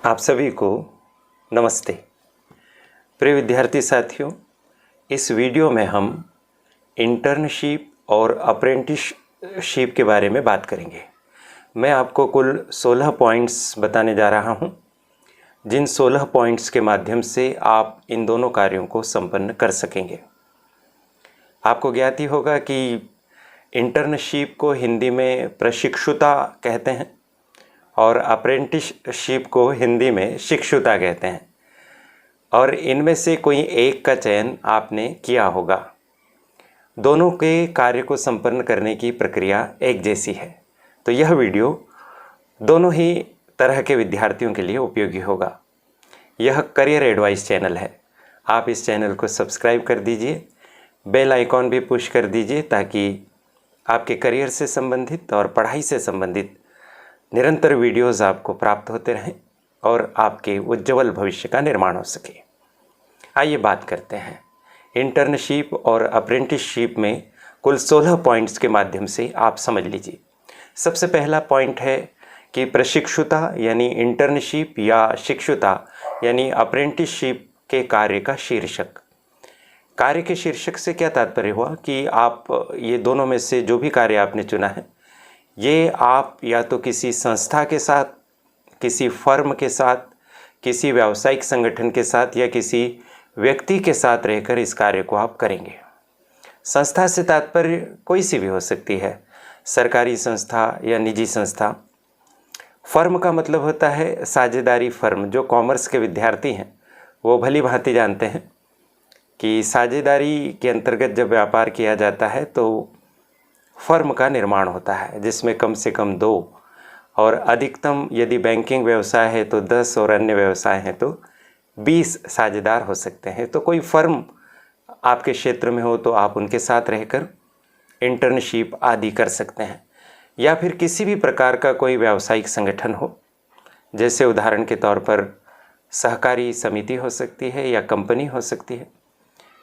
आप सभी को नमस्ते। प्रिय विद्यार्थी साथियों, इस वीडियो में हम इंटर्नशिप और अप्रेंटिसशिप के बारे में बात करेंगे। मैं आपको कुल 16 पॉइंट्स बताने जा रहा हूं, जिन 16 पॉइंट्स के माध्यम से आप इन दोनों कार्यों को संपन्न कर सकेंगे। आपको ज्ञात ही होगा कि इंटर्नशिप को हिंदी में प्रशिक्षुता कहते हैं और अप्रेंटिसशिप को हिंदी में शिक्षुता कहते हैं, और इनमें से कोई एक का चयन आपने किया होगा। दोनों के कार्य को संपन्न करने की प्रक्रिया एक जैसी है, तो यह वीडियो दोनों ही तरह के विद्यार्थियों के लिए उपयोगी होगा। यह करियर एडवाइस चैनल है। आप इस चैनल को सब्सक्राइब कर दीजिए, बेल आइकॉन भी पुश कर दीजिए, ताकि आपके करियर से संबंधित और पढ़ाई से संबंधित निरंतर वीडियोस आपको प्राप्त होते रहें और आपके उज्ज्वल भविष्य का निर्माण हो सके। आइए बात करते हैं। इंटर्नशिप और अप्रेंटिसशिप में कुल 16 पॉइंट्स के माध्यम से आप समझ लीजिए। सबसे पहला पॉइंट है कि प्रशिक्षुता यानी इंटर्नशिप या शिक्षुता यानी अप्रेंटिसशिप के कार्य का शीर्षक। कार्य के शीर्षक से क्या तात्पर्य हुआ कि आप ये दोनों में से जो भी कार्य आपने चुना है, ये आप या तो किसी संस्था के साथ, किसी फर्म के साथ, किसी व्यावसायिक संगठन के साथ या किसी व्यक्ति के साथ रहकर इस कार्य को आप करेंगे। संस्था से तात्पर्य कोई सी भी हो सकती है, सरकारी संस्था या निजी संस्था। फर्म का मतलब होता है साझेदारी फर्म। जो कॉमर्स के विद्यार्थी हैं वो भली भांति जानते हैं कि साझेदारी के अंतर्गत जब व्यापार किया जाता है तो फर्म का निर्माण होता है, जिसमें कम से कम 2 और अधिकतम यदि बैंकिंग व्यवसाय है तो 10 और अन्य व्यवसाय हैं तो 20 साझेदार हो सकते हैं। तो कोई फर्म आपके क्षेत्र में हो तो आप उनके साथ रहकर इंटर्नशिप आदि कर सकते हैं, या फिर किसी भी प्रकार का कोई व्यावसायिक संगठन हो, जैसे उदाहरण के तौर पर सहकारी समिति हो सकती है या कंपनी हो सकती है,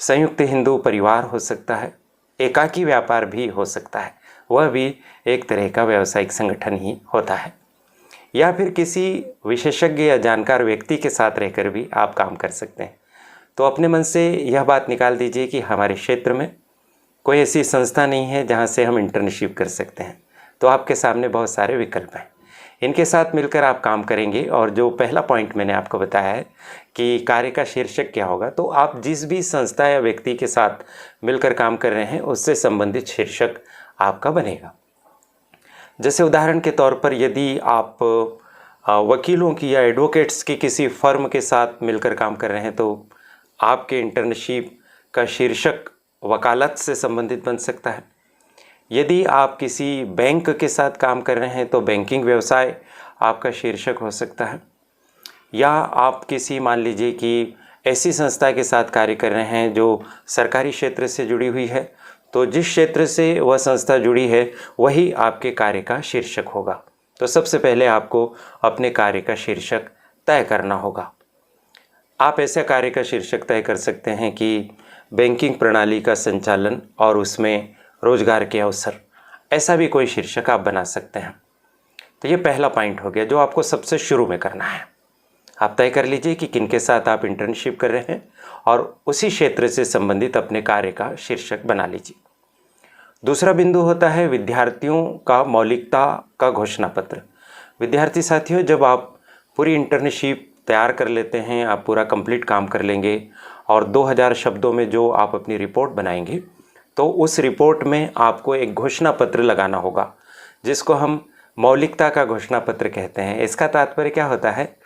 संयुक्त हिंदू परिवार हो सकता है, एकाकी व्यापार भी हो सकता है, वह भी एक तरह का व्यावसायिक संगठन ही होता है, या फिर किसी विशेषज्ञ या जानकार व्यक्ति के साथ रहकर भी आप काम कर सकते हैं। तो अपने मन से यह बात निकाल दीजिए कि हमारे क्षेत्र में कोई ऐसी संस्था नहीं है जहां से हम इंटर्नशिप कर सकते हैं। तो आपके सामने बहुत सारे विकल्प हैं, इनके साथ मिलकर आप काम करेंगे। और जो पहला पॉइंट मैंने आपको बताया है कि कार्य का शीर्षक क्या होगा, तो आप जिस भी संस्था या व्यक्ति के साथ मिलकर काम कर रहे हैं उससे संबंधित शीर्षक आपका बनेगा। जैसे उदाहरण के तौर पर यदि आप वकीलों की या एडवोकेट्स की किसी फर्म के साथ मिलकर काम कर रहे हैं तो आपके इंटर्नशिप का शीर्षक वकालत से संबंधित बन सकता है। यदि आप किसी बैंक के साथ काम कर रहे हैं तो बैंकिंग व्यवसाय आपका शीर्षक हो सकता है, या आप किसी मान लीजिए कि ऐसी संस्था के साथ कार्य कर रहे हैं जो सरकारी क्षेत्र से जुड़ी हुई है, तो जिस क्षेत्र से वह संस्था जुड़ी है वही आपके कार्य का शीर्षक होगा। तो सबसे पहले आपको अपने कार्य का शीर्षक तय करना होगा। आप ऐसे कार्य का शीर्षक तय कर सकते हैं कि बैंकिंग प्रणाली का संचालन और उसमें रोजगार के अवसर, ऐसा भी कोई शीर्षक आप बना सकते हैं। तो ये पहला पॉइंट हो गया जो आपको सबसे शुरू में करना है। आप तय कर लीजिए कि किनके साथ आप इंटर्नशिप कर रहे हैं और उसी क्षेत्र से संबंधित अपने कार्य का शीर्षक बना लीजिए। दूसरा बिंदु होता है विद्यार्थियों का मौलिकता का घोषणा पत्र। विद्यार्थी साथियों, जब आप पूरी इंटर्नशिप तैयार कर लेते हैं, आप पूरा कंप्लीट काम कर लेंगे और 2000 शब्दों में जो आप अपनी रिपोर्ट बनाएंगे, तो उस रिपोर्ट में आपको एक घोषणा पत्र लगाना होगा, जिसको हम मौलिकता का घोषणा पत्र कहते हैं। इसका तात्पर्य क्या होता है?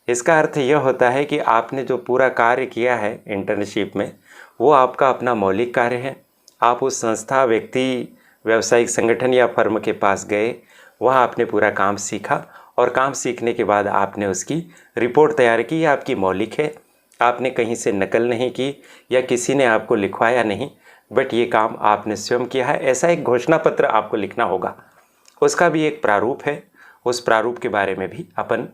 इसका अर्थ यह होता है कि आपने जो पूरा कार्य किया है इंटर्नशिप में, वो आपका अपना मौलिक कार्य है। आप उस संस्था, व्यक्ति, व्यावसायिक संगठन या फर्म के पास गए, वहाँ आपने पूरा काम सीखा और काम सीखने के बाद आपने उसकी रिपोर्ट तैयार की। आपकी मौलिक है, आपने कहीं से नकल नहीं की या किसी ने आपको लिखवाया नहीं, बट ये काम आपने स्वयं किया है। ऐसा एक घोषणा पत्र आपको लिखना होगा। उसका भी एक प्रारूप है, उस प्रारूप के बारे में भी अपन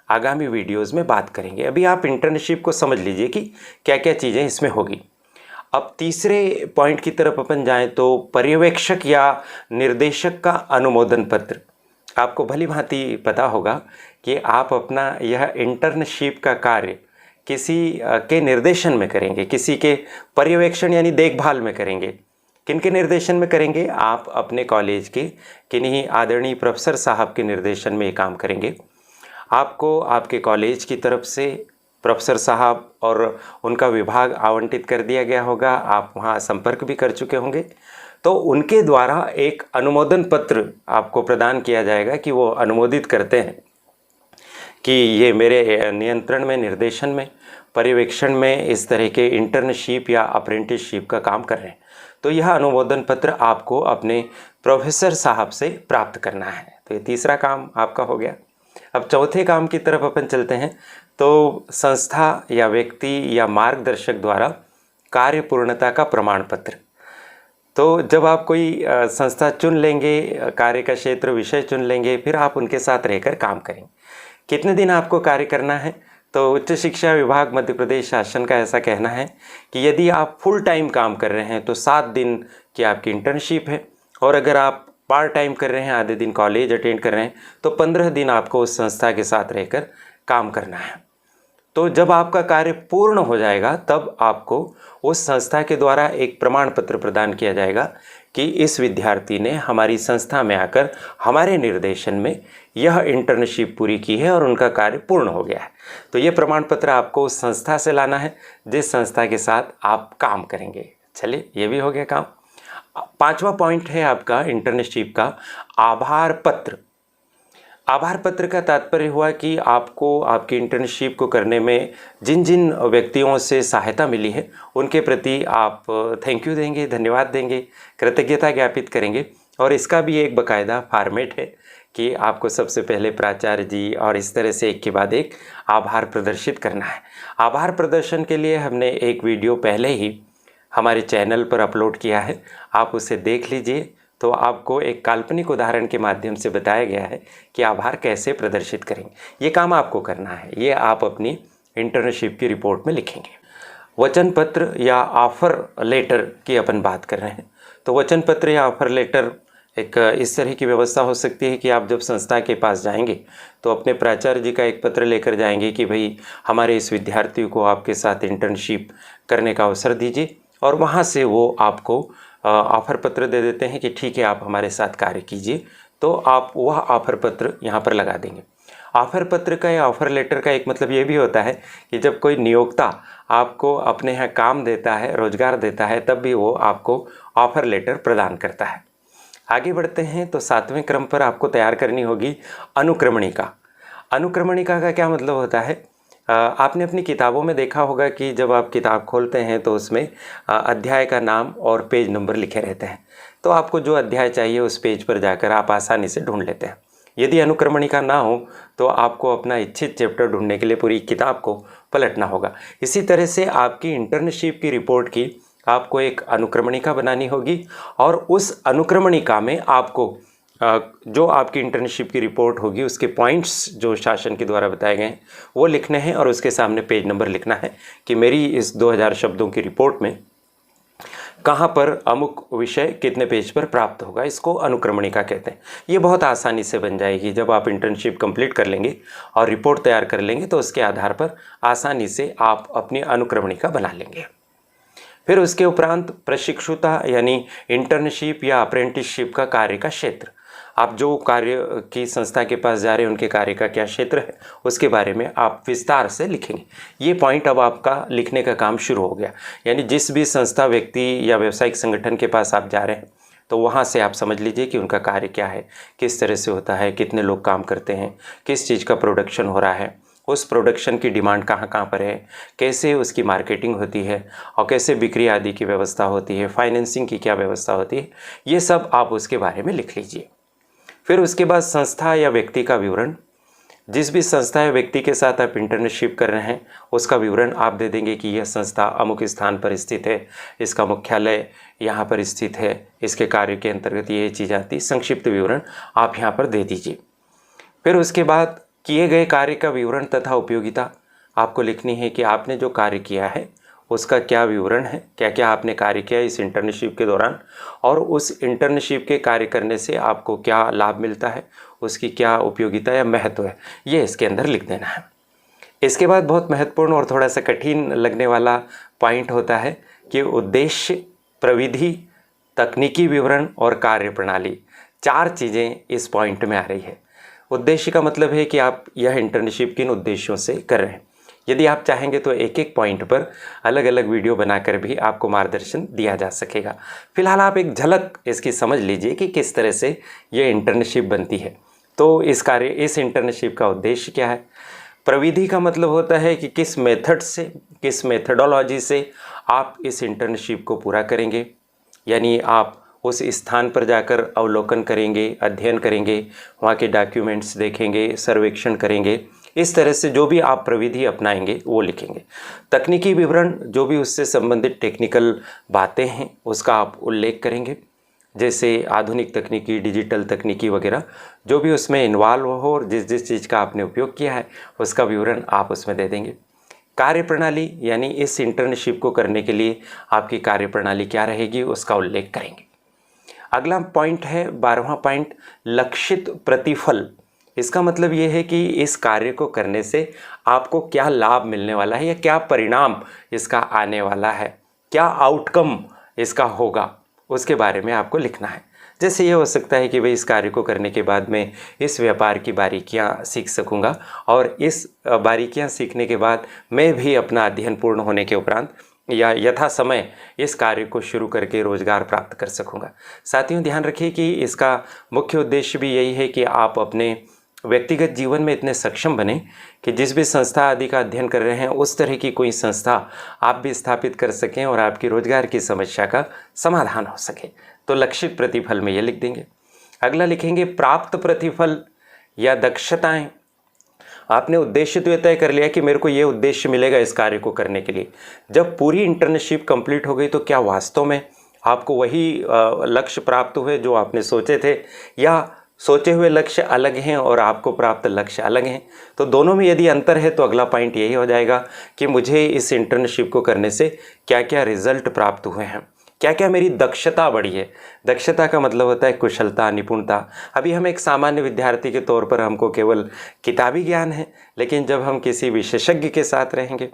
आगामी वीडियोस में बात करेंगे। अभी आप इंटर्नशिप को समझ लीजिए कि क्या क्या चीज़ें इसमें होगी। अब तीसरे पॉइंट की तरफ अपन जाएं तो पर्यवेक्षक या निर्देशक का अनुमोदन पत्र। आपको भली भांति पता होगा कि आप अपना यह इंटर्नशिप का कार्य किसी के निर्देशन में करेंगे, किसी के पर्यवेक्षण यानी देखभाल में करेंगे। किन के निर्देशन में करेंगे? आप अपने कॉलेज के किन्हीं आदरणीय प्रोफेसर साहब के निर्देशन में ये काम करेंगे। आपको आपके कॉलेज की तरफ से प्रोफेसर साहब और उनका विभाग आवंटित कर दिया गया होगा, आप वहाँ संपर्क भी कर चुके होंगे, तो उनके द्वारा एक अनुमोदन पत्र आपको प्रदान किया जाएगा कि वो अनुमोदित करते हैं कि ये मेरे नियंत्रण में, निर्देशन में, पर्यवेक्षण में इस तरह के इंटर्नशिप या अप्रेंटिसशिप का काम कर रहे हैं। तो यह अनुमोदन पत्र आपको अपने प्रोफेसर साहब से प्राप्त करना है। तो ये तीसरा काम आपका हो गया। अब चौथे काम की तरफ अपन चलते हैं। तो संस्था या व्यक्ति या मार्गदर्शक द्वारा कार्य पूर्णता का प्रमाण पत्र। तो जब आप कोई संस्था चुन लेंगे, कार्य का क्षेत्र, विषय चुन लेंगे, फिर आप उनके साथ रहकर काम करेंगे। कितने दिन आपको कार्य करना है? तो उच्च शिक्षा विभाग मध्य प्रदेश शासन का ऐसा कहना है कि यदि आप फुल टाइम काम कर रहे हैं तो 7 दिन की आपकी इंटर्नशिप है, और अगर आप पार्ट टाइम कर रहे हैं, आधे दिन कॉलेज अटेंड कर रहे हैं, तो 15 दिन आपको उस संस्था के साथ रहकर काम करना है। तो जब आपका कार्य पूर्ण हो जाएगा तब आपको उस संस्था के द्वारा एक प्रमाण पत्र प्रदान किया जाएगा कि इस विद्यार्थी ने हमारी संस्था में आकर हमारे निर्देशन में यह इंटर्नशिप पूरी की है और उनका कार्य पूर्ण हो गया है। तो ये प्रमाण पत्र आपको उस संस्था से लाना है जिस संस्था के साथ आप काम करेंगे। चलिए, ये भी हो गया काम। 5वां पॉइंट है आपका इंटर्नशिप का आभार पत्र। आभार पत्र का तात्पर्य हुआ कि आपको आपकी इंटर्नशिप को करने में जिन जिन व्यक्तियों से सहायता मिली है उनके प्रति आप थैंक यू देंगे, धन्यवाद देंगे, कृतज्ञता ज्ञापित करेंगे। और इसका भी एक बाकायदा फॉर्मेट है कि आपको सबसे पहले प्राचार्य जी और इस तरह से एक के बाद एक आभार प्रदर्शित करना है। आभार प्रदर्शन के लिए हमने एक वीडियो पहले ही हमारे चैनल पर अपलोड किया है, आप उसे देख लीजिए। तो आपको एक काल्पनिक उदाहरण के माध्यम से बताया गया है कि आभार कैसे प्रदर्शित करेंगे। ये काम आपको करना है, ये आप अपनी इंटर्नशिप की रिपोर्ट में लिखेंगे। वचन पत्र या ऑफर लेटर की अपन बात कर रहे हैं। तो वचन पत्र या ऑफर लेटर एक इस तरह की व्यवस्था हो सकती है कि आप जब संस्था के पास जाएंगे तो अपने प्राचार्य जी का एक पत्र लेकर जाएंगे कि भाई हमारे इस विद्यार्थी को आपके साथ इंटर्नशिप करने का अवसर दीजिए, और वहाँ से वो आपको ऑफ़र पत्र दे देते हैं कि ठीक है, आप हमारे साथ कार्य कीजिए। तो आप वह ऑफ़र पत्र यहाँ पर लगा देंगे। ऑफ़र पत्र का या ऑफ़र लेटर का एक मतलब ये भी होता है कि जब कोई नियोक्ता आपको अपने यहाँ काम देता है, रोजगार देता है, तब भी वो आपको ऑफ़र लेटर प्रदान करता है। आगे बढ़ते हैं तो 7वें क्रम पर आपको तैयार करनी होगी अनुक्रमणिका। अनुक्रमणिका का क्या मतलब होता है? आपने अपनी किताबों में देखा होगा कि जब आप किताब खोलते हैं तो उसमें अध्याय का नाम और पेज नंबर लिखे रहते हैं। तो आपको जो अध्याय चाहिए उस पेज पर जाकर आप आसानी से ढूंढ लेते हैं। यदि अनुक्रमणिका ना हो तो आपको अपना इच्छित चैप्टर ढूंढने के लिए पूरी किताब को पलटना होगा। इसी तरह से आपकी इंटर्नशिप की रिपोर्ट की आपको एक अनुक्रमणिका बनानी होगी, और उस अनुक्रमणिका में आपको जो आपकी इंटर्नशिप की रिपोर्ट होगी उसके पॉइंट्स जो शासन के द्वारा बताए गए हैं वो लिखने हैं, और उसके सामने पेज नंबर लिखना है कि मेरी इस 2000 शब्दों की रिपोर्ट में कहाँ पर अमुक विषय कितने पेज पर प्राप्त होगा। इसको अनुक्रमणिका कहते हैं। ये बहुत आसानी से बन जाएगी जब आप इंटर्नशिप कंप्लीट कर लेंगे और रिपोर्ट तैयार कर लेंगे, तो उसके आधार पर आसानी से आप अपनी अनुक्रमणिका बना लेंगे। फिर उसके उपरांत प्रशिक्षुता यानी इंटर्नशिप या अप्रेंटिसशिप का कार्य का क्षेत्र। आप जो कार्य की संस्था के पास जा रहे हैं उनके कार्य का क्या क्षेत्र है उसके बारे में आप विस्तार से लिखेंगे। ये पॉइंट अब आपका लिखने का काम शुरू हो गया। यानी जिस भी संस्था, व्यक्ति या व्यावसायिक संगठन के पास आप जा रहे हैं तो वहाँ से आप समझ लीजिए कि उनका कार्य क्या है, किस तरह से होता है, कितने लोग काम करते हैं, किस चीज़ का प्रोडक्शन हो रहा है, उस प्रोडक्शन की डिमांड कहाँ कहाँ पर है, कैसे उसकी मार्केटिंग होती है और कैसे बिक्री आदि की व्यवस्था होती है, फाइनेंसिंग की क्या व्यवस्था होती है, ये सब आप उसके बारे में लिख लीजिए। फिर उसके बाद संस्था या व्यक्ति का विवरण। जिस भी संस्था या व्यक्ति के साथ आप इंटर्नशिप कर रहे हैं उसका विवरण आप दे देंगे कि यह संस्था अमुक स्थान पर स्थित है, इसका मुख्यालय यहाँ पर स्थित है, इसके कार्य के अंतर्गत ये चीज़ आती है। संक्षिप्त विवरण आप यहाँ पर दे दीजिए। फिर उसके बाद किए गए कार्य का विवरण तथा उपयोगिता आपको लिखनी है कि आपने जो कार्य किया है उसका क्या विवरण है, क्या क्या आपने कार्य किया इस इंटर्नशिप के दौरान, और उस इंटर्नशिप के कार्य करने से आपको क्या लाभ मिलता है, उसकी क्या उपयोगिता या महत्व है, ये इसके अंदर लिख देना है। इसके बाद बहुत महत्वपूर्ण और थोड़ा सा कठिन लगने वाला पॉइंट होता है कि उद्देश्य, प्रविधि, तकनीकी विवरण और कार्यप्रणाली, 4 चीज़ें इस पॉइंट में आ रही है। उद्देश्य का मतलब है कि आप यह इंटर्नशिप किन उद्देश्यों से कर रहे हैं। यदि आप चाहेंगे तो एक एक पॉइंट पर अलग अलग वीडियो बनाकर भी आपको मार्गदर्शन दिया जा सकेगा। फिलहाल आप एक झलक इसकी समझ लीजिए कि किस तरह से ये इंटर्नशिप बनती है। तो इस इंटर्नशिप का उद्देश्य क्या है। प्रविधि का मतलब होता है कि किस मेथड से, किस मेथडोलॉजी से आप इस इंटर्नशिप को पूरा करेंगे। यानी आप उस स्थान पर जाकर अवलोकन करेंगे, अध्ययन करेंगे, वहाँ के डॉक्यूमेंट्स देखेंगे, सर्वेक्षण करेंगे। इस तरह से जो भी आप प्रविधि अपनाएंगे वो लिखेंगे। तकनीकी विवरण, जो भी उससे संबंधित टेक्निकल बातें हैं उसका आप उल्लेख करेंगे, जैसे आधुनिक तकनीकी, डिजिटल तकनीकी वगैरह जो भी उसमें इन्वॉल्व हो और जिस जिस चीज़ का आपने उपयोग किया है उसका विवरण आप उसमें दे देंगे। कार्यप्रणाली, यानी इस इंटर्नशिप को करने के लिए आपकी कार्यप्रणाली क्या रहेगी उसका उल्लेख करेंगे। अगला पॉइंट है 12वां पॉइंट, लक्षित प्रतिफल। इसका मतलब ये है कि इस कार्य को करने से आपको क्या लाभ मिलने वाला है या क्या परिणाम इसका आने वाला है, क्या आउटकम इसका होगा, उसके बारे में आपको लिखना है। जैसे ये हो सकता है कि भाई इस कार्य को करने के बाद मैं इस व्यापार की बारीकियां सीख सकूंगा और इस बारीकियां सीखने के बाद मैं भी अपना अध्ययन पूर्ण होने के उपरांत या यथा समय इस कार्य को शुरू करके रोजगार प्राप्त कर सकूंगा। साथियों, ध्यान रखिए कि इसका मुख्य उद्देश्य भी यही है कि आप अपने व्यक्तिगत जीवन में इतने सक्षम बने कि जिस भी संस्था आदि का अध्ययन कर रहे हैं उस तरह की कोई संस्था आप भी स्थापित कर सकें और आपकी रोजगार की समस्या का समाधान हो सके। तो लक्षित प्रतिफल में ये लिख देंगे। अगला लिखेंगे प्राप्त प्रतिफल या दक्षताएं। आपने उद्देश्य तो तय कर लिया कि मेरे को ये उद्देश्य मिलेगा इस कार्य को करने के लिए। जब पूरी इंटर्नशिप कंप्लीट हो गई तो क्या वास्तव में आपको वही लक्ष्य प्राप्त हुए जो आपने सोचे थे, या सोचे हुए लक्ष्य अलग हैं और आपको प्राप्त लक्ष्य अलग हैं। तो दोनों में यदि अंतर है तो अगला पॉइंट यही हो जाएगा कि मुझे इस इंटर्नशिप को करने से क्या क्या रिजल्ट प्राप्त हुए हैं, क्या क्या मेरी दक्षता बढ़ी है। दक्षता का मतलब होता है कुशलता, निपुणता। अभी हम एक सामान्य विद्यार्थी के तौर पर हमको केवल किताबी ज्ञान है, लेकिन जब हम किसी विशेषज्ञ के साथ रहेंगे,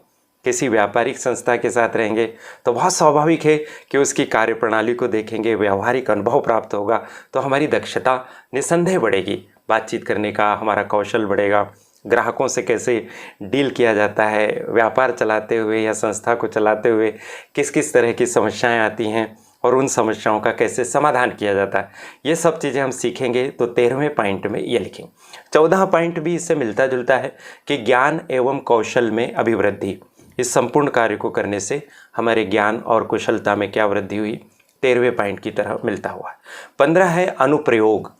किसी व्यापारिक संस्था के साथ रहेंगे तो बहुत स्वाभाविक है कि उसकी कार्यप्रणाली को देखेंगे, व्यावहारिक अनुभव प्राप्त होगा तो हमारी दक्षता निसंदेह बढ़ेगी। बातचीत करने का हमारा कौशल बढ़ेगा, ग्राहकों से कैसे डील किया जाता है, व्यापार चलाते हुए या संस्था को चलाते हुए किस किस तरह की समस्याएं आती हैं और उन समस्याओं का कैसे समाधान किया जाता है, ये सब चीज़ें हम सीखेंगे। तो 13वें पॉइंट में ये लिखेंगे। 14वां पॉइंट भी इससे मिलता जुलता है कि ज्ञान एवं कौशल में अभिवृद्धि। इस संपूर्ण कार्य को करने से हमारे ज्ञान और कुशलता में क्या वृद्धि हुई, 13वें पॉइंट की तरह मिलता हुआ है। 15 है अनुप्रयोग।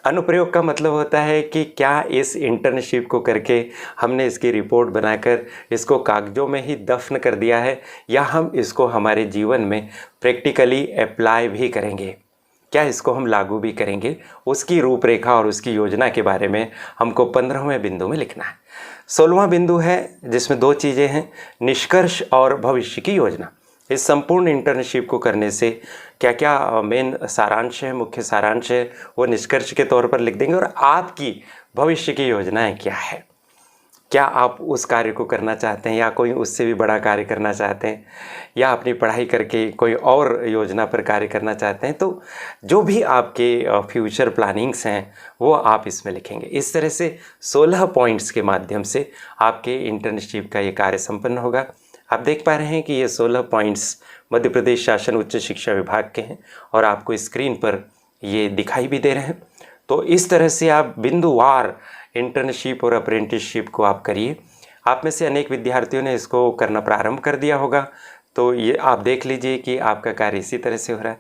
अनुप्रयोग का मतलब होता है कि क्या इस इंटर्नशिप को करके हमने इसकी रिपोर्ट बनाकर इसको कागजों में ही दफन कर दिया है या हम इसको हमारे जीवन में प्रैक्टिकली अप्लाई भी करेंगे, क्या इसको हम लागू भी करेंगे। उसकी रूपरेखा और उसकी योजना के बारे में हमको 15वें बिंदु में लिखना है। 16वां बिंदु है जिसमें 2 चीज़ें हैं, निष्कर्ष और भविष्य की योजना। इस संपूर्ण इंटर्नशिप को करने से क्या क्या मेन सारांश है, मुख्य सारांश है, वो निष्कर्ष के तौर पर लिख देंगे। और आपकी भविष्य की योजनाएं क्या है, क्या आप उस कार्य को करना चाहते हैं या कोई उससे भी बड़ा कार्य करना चाहते हैं या अपनी पढ़ाई करके कोई और योजना पर कार्य करना चाहते हैं। तो जो भी आपके फ्यूचर प्लानिंग्स हैं वो आप इसमें लिखेंगे। इस तरह से 16 पॉइंट्स के माध्यम से आपके इंटर्नशिप का ये कार्य संपन्न होगा। आप देख पा रहे हैं कि ये 16 पॉइंट्स मध्य प्रदेश शासन उच्च शिक्षा विभाग के हैं और आपको स्क्रीन पर ये दिखाई भी दे रहे हैं। तो इस तरह से आप बिंदुवार इंटर्नशिप और अप्रेंटिसशिप को आप करिए। आप में से अनेक विद्यार्थियों ने इसको करना प्रारंभ कर दिया होगा, तो ये आप देख लीजिए कि आपका कार्य इसी तरह से हो रहा है।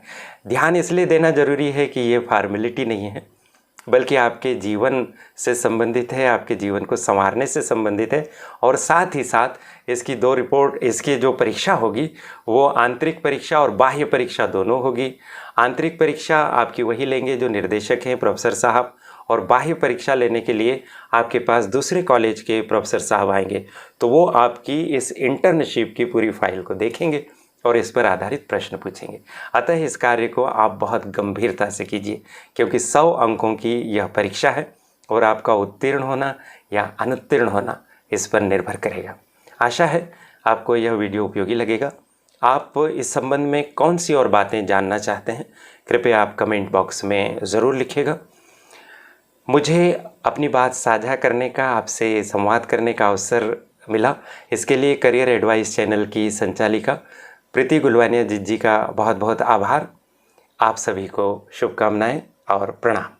ध्यान इसलिए देना ज़रूरी है कि ये फॉर्मेलिटी नहीं है, बल्कि आपके जीवन से संबंधित है, आपके जीवन को संवारने से संबंधित है। और साथ ही साथ इसकी 2 रिपोर्ट, इसकी जो परीक्षा होगी वो आंतरिक परीक्षा और बाह्य परीक्षा दोनों होगी। आंतरिक परीक्षा आपकी वही लेंगे जो निर्देशक हैं, प्रोफेसर साहब, और बाह्य परीक्षा लेने के लिए आपके पास दूसरे कॉलेज के प्रोफेसर साहब आएंगे। तो वो आपकी इस इंटर्नशिप की पूरी फाइल को देखेंगे और इस पर आधारित प्रश्न पूछेंगे। अतः इस कार्य को आप बहुत गंभीरता से कीजिए, क्योंकि 100 अंकों की यह परीक्षा है और आपका उत्तीर्ण होना या अनुत्तीर्ण होना इस पर निर्भर करेगा। आशा है आपको यह वीडियो उपयोगी लगेगा। आप इस संबंध में कौन सी और बातें जानना चाहते हैं, कृपया आप कमेंट बॉक्स में ज़रूर लिखिएगा। मुझे अपनी बात साझा करने का, आपसे संवाद करने का अवसर मिला, इसके लिए करियर एडवाइस चैनल की संचालिका प्रीति गुलवानिया जी का बहुत बहुत आभार। आप सभी को शुभकामनाएं और प्रणाम।